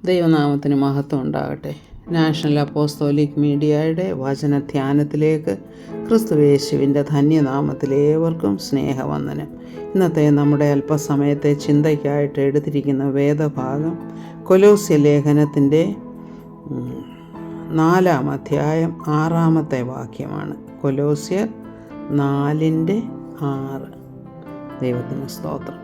ദൈവനാമത്തിന് മഹത്വം ഉണ്ടാകട്ടെ. നാഷണൽ അപ്പോസ്തോലിക് മീഡിയയുടെ വചനധ്യാനത്തിലേക്ക് ക്രിസ്തുയേശുവിൻ്റെ ധന്യനാമത്തിലേവർക്കും സ്നേഹവന്ദനം. ഇന്നത്തെ നമ്മുടെ അല്പസമയത്തെ ചിന്തയ്ക്കായിട്ട് എടുത്തിരിക്കുന്ന വേദഭാഗം കൊലോസ്യ ലേഖനത്തിൻ്റെ 4-ാം അധ്യായം 6-ാമത്തെ വാക്യമാണ്. കൊലോസ്യർ 4:6. ദൈവത്തിന് സ്തോത്രം.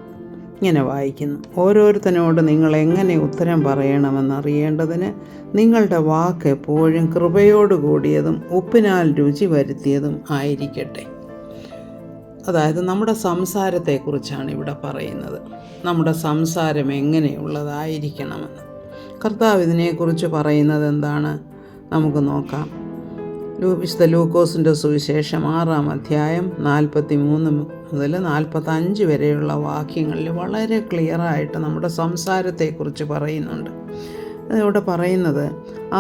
ഇങ്ങനെ വായിക്കുന്നു: ഓരോരുത്തനോട് നിങ്ങൾ എങ്ങനെ ഉത്തരം പറയണമെന്നറിയേണ്ടതിന് നിങ്ങളുടെ വാക്ക് എപ്പോഴും കൃപയോടുകൂടിയതും ഉപ്പിനാൽ രുചി വരുത്തിയതും ആയിരിക്കട്ടെ. അതായത് നമ്മുടെ സംസാരത്തെക്കുറിച്ചാണ് ഇവിടെ പറയുന്നത്. നമ്മുടെ സംസാരം എങ്ങനെയുള്ളതായിരിക്കണമെന്ന് കർത്താവ് ഇതിനെക്കുറിച്ച് പറയുന്നത് എന്താണ് നമുക്ക് നോക്കാം. വിശുദ്ധ ലൂക്കോസിൻ്റെ സുവിശേഷം 6-ാം അധ്യായം 43 മുതൽ 45 വരെയുള്ള വാക്യങ്ങളിൽ വളരെ ക്ലിയറായിട്ട് നമ്മുടെ സംസാരത്തെക്കുറിച്ച് പറയുന്നുണ്ട്. ഇവിടെ പറയുന്നത്,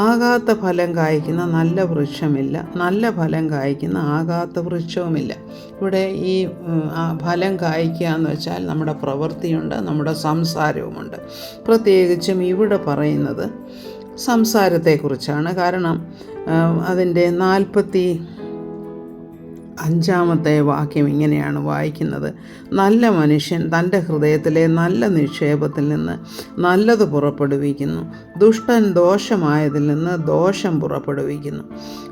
ആകാത്ത ഫലം കായ്ക്കുന്ന നല്ല വൃക്ഷമില്ല, നല്ല ഫലം കായ്ക്കുന്ന ആകാത്ത വൃക്ഷവുമില്ല. ഇവിടെ ഈ ഫലം കായ്ക്കുക എന്ന് വെച്ചാൽ നമ്മുടെ പ്രവൃത്തിയുണ്ട്, നമ്മുടെ സംസാരവുമുണ്ട്. പ്രത്യേകിച്ചും ഇവിടെ പറയുന്നത് സംസാരത്തെക്കുറിച്ചാണ്. കാരണം അതിൻ്റെ 45-ാമത്തെ വാക്യം ഇങ്ങനെയാണ് വായിക്കുന്നത്: നല്ല മനുഷ്യൻ തൻ്റെ ഹൃദയത്തിലെ നല്ല നിക്ഷേപത്തിൽ നിന്ന് നല്ലത് പുറപ്പെടുവിക്കുന്നു, ദുഷ്ടൻ ദോഷമായതിൽ നിന്ന് ദോഷം പുറപ്പെടുവിക്കുന്നു.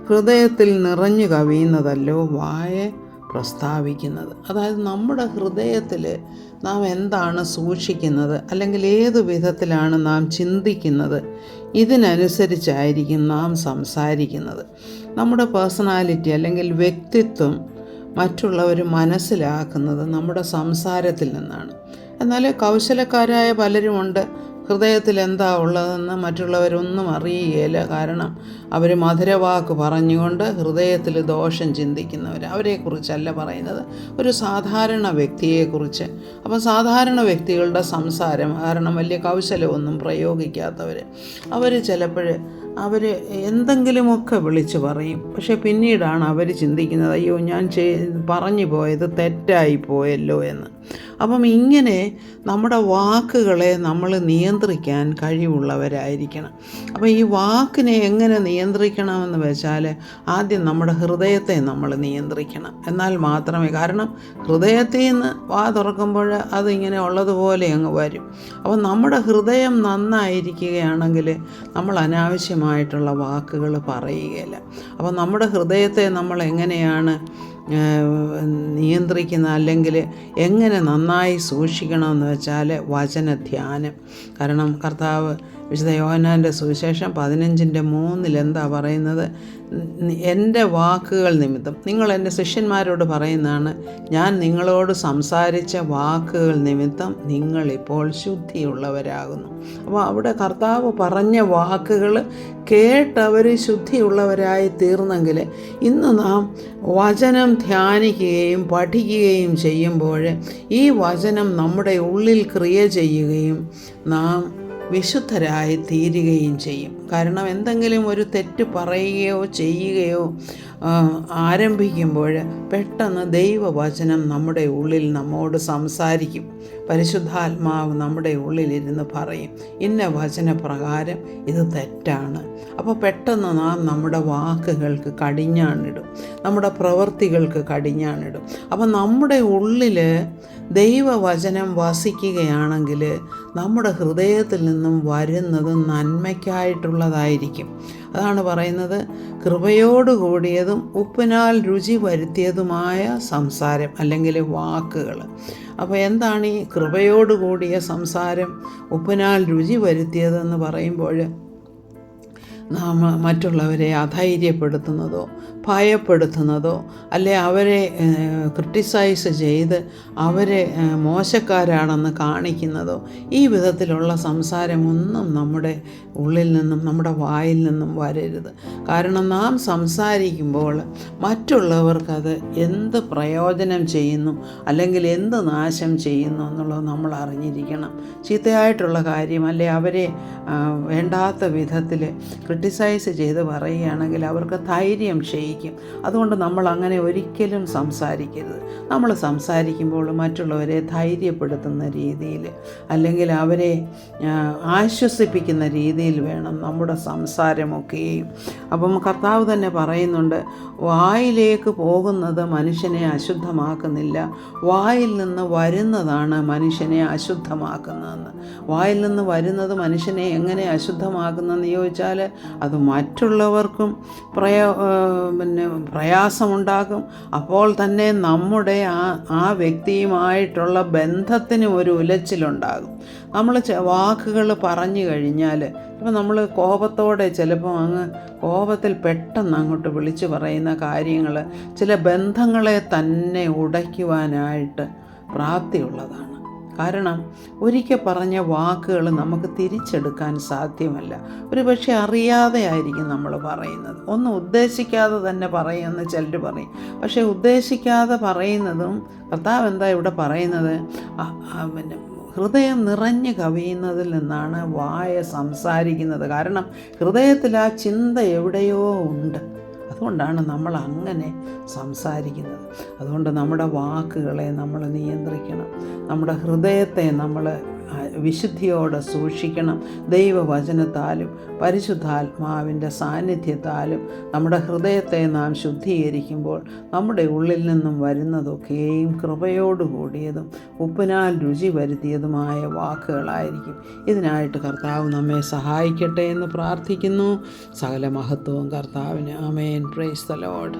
ഹൃദയത്തിൽ നിറഞ്ഞു കവിയുന്നതല്ലോ വായ പ്രസ്താവിക്കുന്നത്. അതായത് നമ്മുടെ ഹൃദയത്തിൽ നാം എന്താണ് സൂക്ഷിക്കുന്നത്, അല്ലെങ്കിൽ ഏത് വിധത്തിലാണ് നാം ചിന്തിക്കുന്നത്, ഇതിനനുസരിച്ചായിരിക്കും നാം സംസാരിക്കുന്നത്. നമ്മുടെ പേഴ്സണാലിറ്റി അല്ലെങ്കിൽ വ്യക്തിത്വം മറ്റുള്ളവർ മനസ്സിലാക്കുന്നത് നമ്മുടെ സംസാരത്തിൽ നിന്നാണ്. എന്നാൽ കൗശലക്കാരായ പലരുമുണ്ട്, ഹൃദയത്തിൽ എന്താ ഉള്ളതെന്ന് മറ്റുള്ളവരൊന്നും അറിയുകയില്ല. കാരണം അവർ മധുരവാക്ക് പറഞ്ഞുകൊണ്ട് ഹൃദയത്തിൽ ദോഷം ചിന്തിക്കുന്നവർ. അവരെക്കുറിച്ചല്ല പറയുന്നത്, ഒരു സാധാരണ വ്യക്തിയെക്കുറിച്ച്. അപ്പം സാധാരണ വ്യക്തികളുടെ സംസാരം കാരണം വലിയ കൗശലമൊന്നും പ്രയോഗിക്കാത്തവർ, അവർ ചിലപ്പോൾ അവർ എന്തെങ്കിലുമൊക്കെ വിളിച്ച് പറയും. പക്ഷെ പിന്നീടാണ് അവർ ചിന്തിക്കുന്നത്, അയ്യോ ഞാൻ പറഞ്ഞു പോയത് തെറ്റായി പോയല്ലോ എന്ന്. അപ്പം ഇങ്ങനെ നമ്മുടെ വാക്കുകളെ നമ്മൾ നിയന്ത്രിക്കാൻ കഴിവുള്ളവരായിരിക്കണം. അപ്പോൾ ഈ വാക്കിനെ എങ്ങനെ നിയന്ത്രിക്കണമെന്ന് വെച്ചാൽ ആദ്യം നമ്മുടെ ഹൃദയത്തെ നമ്മൾ നിയന്ത്രിക്കണം. എന്നാൽ മാത്രമേ, കാരണം ഹൃദയത്തിൽ നിന്ന് വാ തുറക്കുമ്പോൾ അതിങ്ങനെ ഉള്ളതുപോലെ അങ്ങ് വരും. അപ്പോൾ നമ്മുടെ ഹൃദയം നന്നായിരിക്കുകയാണെങ്കിൽ നമ്മൾ അനാവശ്യമായിട്ടുള്ള വാക്കുകൾ പറയുകയില്ല. അപ്പോൾ നമ്മുടെ ഹൃദയത്തെ നമ്മൾ എങ്ങനെയാണ് നിയന്ത്രിക്കുന്ന, അല്ലെങ്കിൽ എങ്ങനെ നന്നായി സൂക്ഷിക്കണമെന്ന് വെച്ചാൽ വചനധ്യാനം. കാരണം കർത്താവ് വിശുദ്ധ യോഹന്നാൻ്റെ സുവിശേഷം 15:3 എന്താ പറയുന്നത്? എൻ്റെ വാക്കുകൾ നിമിത്തം, നിങ്ങൾ എൻ്റെ ശിഷ്യന്മാരോട് പറയുന്നതാണ്, ഞാൻ നിങ്ങളോട് സംസാരിച്ച വാക്കുകൾ നിമിത്തം നിങ്ങളിപ്പോൾ ശുദ്ധിയുള്ളവരാകുന്നു. അപ്പോൾ അവിടെ കർത്താവ് പറഞ്ഞ വാക്കുകൾ കേട്ടവർ ശുദ്ധിയുള്ളവരായി തീർന്നെങ്കിൽ, ഇന്ന് നാം വചനം ധ്യാനിക്കുകയും പഠിക്കുകയും ചെയ്യുമ്പോൾ ഈ വചനം നമ്മുടെ ഉള്ളിൽ ക്രിയ ചെയ്യുകയും നാം വിശുദ്ധരായി തീരുകയും ചെയ്യും. കാരണം എന്തെങ്കിലും ഒരു തെറ്റ് പറയുകയോ ചെയ്യുകയോ ആരംഭിക്കുമ്പോൾ പെട്ടെന്ന് ദൈവവചനം നമ്മുടെ ഉള്ളിൽ നമ്മോട് സംസാരിക്കും. പരിശുദ്ധാത്മാവ് നമ്മുടെ ഉള്ളിലിരുന്ന് പറയും, ഇന്ന വചനപ്രകാരം ഇത് തെറ്റാണ്. അപ്പോൾ പെട്ടെന്ന് നാം നമ്മുടെ വാക്കുകൾക്ക് കടിഞ്ഞാണിടും, നമ്മുടെ പ്രവൃത്തികൾക്ക് കടിഞ്ഞാണിടും. അപ്പോൾ നമ്മുടെ ഉള്ളിൽ ദൈവവചനം വസിക്കുകയാണെങ്കിൽ നമ്മുടെ ഹൃദയത്തിൽ നിന്നും വരുന്നത് നന്മയ്ക്കായിട്ടുള്ളതായിരിക്കും. അതാണ് പറയുന്നത്, കൃപയോടുകൂടിയതും ഉപ്പിനാൽ രുചി വരുത്തിയതുമായ സംസാരം അല്ലെങ്കിൽ വാക്കുകൾ. അപ്പോൾ എന്താണ് ഈ കൃപയോടുകൂടിയ സംസാരം, ഉപ്പിനാൽ രുചി വരുത്തിയതെന്ന് പറയുമ്പോൾ നാം മറ്റുള്ളവരെ അധൈര്യപ്പെടുത്തുന്നതോ ഭയപ്പെടുത്തുന്നതോ അല്ലെ അവരെ ക്രിട്ടിസൈസ് ചെയ്ത് അവരെ മോശക്കാരാണെന്ന് കാണിക്കുന്നതോ ഈ വിധത്തിലുള്ള സംസാരമൊന്നും നമ്മുടെ ഉള്ളിൽ നിന്നും നമ്മുടെ വായിൽ നിന്നും വരരുത്. കാരണം നാം സംസാരിക്കുമ്പോൾ മറ്റുള്ളവർക്കത് എന്ത് പ്രയോജനം ചെയ്യുന്നു അല്ലെങ്കിൽ എന്ത് നാശം ചെയ്യുന്നു എന്നുള്ളത് നമ്മൾ അറിഞ്ഞിരിക്കണം. ചീത്തയായിട്ടുള്ള കാര്യം അല്ലെ അവരെ വേണ്ടാത്ത വിധത്തിൽ ക്രിട്ടിസൈസ് ചെയ്ത് പറയുകയാണെങ്കിൽ അവർക്ക് ധൈര്യം ചെയ്യും അറിയിക്കും. അതുകൊണ്ട് നമ്മൾ അങ്ങനെ ഒരിക്കലും സംസാരിക്കരുത്. നമ്മൾ സംസാരിക്കുമ്പോൾ മറ്റുള്ളവരെ ധൈര്യപ്പെടുത്തുന്ന രീതിയിൽ, അല്ലെങ്കിൽ അവരെ ആശ്വസിപ്പിക്കുന്ന രീതിയിൽ വേണം നമ്മുടെ സംസാരമൊക്കെയും. അപ്പം കർത്താവ് തന്നെ പറയുന്നുണ്ട്, വായിലേക്ക് പോകുന്നത് മനുഷ്യനെ അശുദ്ധമാക്കുന്നില്ല, വായിൽ നിന്ന് വരുന്നതാണ് മനുഷ്യനെ അശുദ്ധമാക്കുന്നതെന്ന്. വായിൽ നിന്ന് വരുന്നത് മനുഷ്യനെ എങ്ങനെ അശുദ്ധമാക്കുന്നതെന്ന് ചോദിച്ചാൽ, അത് മറ്റുള്ളവർക്കും പ്രയാസമുണ്ടാക്കും. അപ്പോൾ തന്നെ നമ്മുടെ ആ വ്യക്തിയുമായിട്ടുള്ള ബന്ധത്തിന് ഒരു ഉലച്ചിലുണ്ടാകും. നമ്മൾ വാക്കുകൾ പറഞ്ഞു കഴിഞ്ഞാൽ, ഇപ്പം നമ്മൾ കോപത്തോടെ ചിലപ്പോൾ കോപത്തിൽ പെട്ടെന്ന് അങ്ങോട്ട് വിളിച്ചു പറയുന്ന കാര്യങ്ങൾ ചില ബന്ധങ്ങളെ തന്നെ ഉടയ്ക്കുവാനായിട്ട് പ്രാപ്തിയുള്ളതാണ്. കാരണം ഒരിക്കൽ പറഞ്ഞ വാക്കുകൾ നമുക്ക് തിരിച്ചെടുക്കാൻ സാധ്യമല്ല. ഒരു പക്ഷേ അറിയാതെ ആയിരിക്കും നമ്മൾ പറയുന്നത്, ഒന്നും ഉദ്ദേശിക്കാതെ തന്നെ പറയുമെന്ന് ചിലർ പറയും. പക്ഷേ ഉദ്ദേശിക്കാതെ പറയുന്നതും കർത്താവ് എന്താ ഇവിടെ പറയുന്നത്, ഹൃദയം നിറഞ്ഞു കവിയുന്നതിൽ നിന്നാണ് വായ സംസാരിക്കുന്നത്. കാരണം ഹൃദയത്തിൽ ആ ചിന്ത എവിടെയോ ഉണ്ട്. അതുകൊണ്ടാണ് നമ്മൾ അങ്ങനെ സംസാരിക്കുന്നത്. അതുകൊണ്ട് നമ്മുടെ വാക്കുകളെ നമ്മൾ നിയന്ത്രിക്കണം. നമ്മുടെ ഹൃദയത്തെ നമ്മൾ വിശുദ്ധിയോടെ സൂക്ഷിക്കണം. ദൈവവചനത്താലും പരിശുദ്ധാത്മാവിൻ്റെ സാന്നിധ്യത്താലും നമ്മുടെ ഹൃദയത്തെ നാം ശുദ്ധീകരിക്കുമ്പോൾ നമ്മുടെ ഉള്ളിൽ നിന്നും വരുന്നതൊക്കെയും കൃപയോടുകൂടിയതും ഉപ്പിനാൽ രുചി വരുത്തിയതുമായ വാക്കുകളായിരിക്കും. ഇതിനായിട്ട് കർത്താവ് നമ്മെ സഹായിക്കട്ടെ എന്ന് പ്രാർത്ഥിക്കുന്നു. സകല മഹത്വവും കർത്താവിന്. ആമേൻ. Praise the Lord.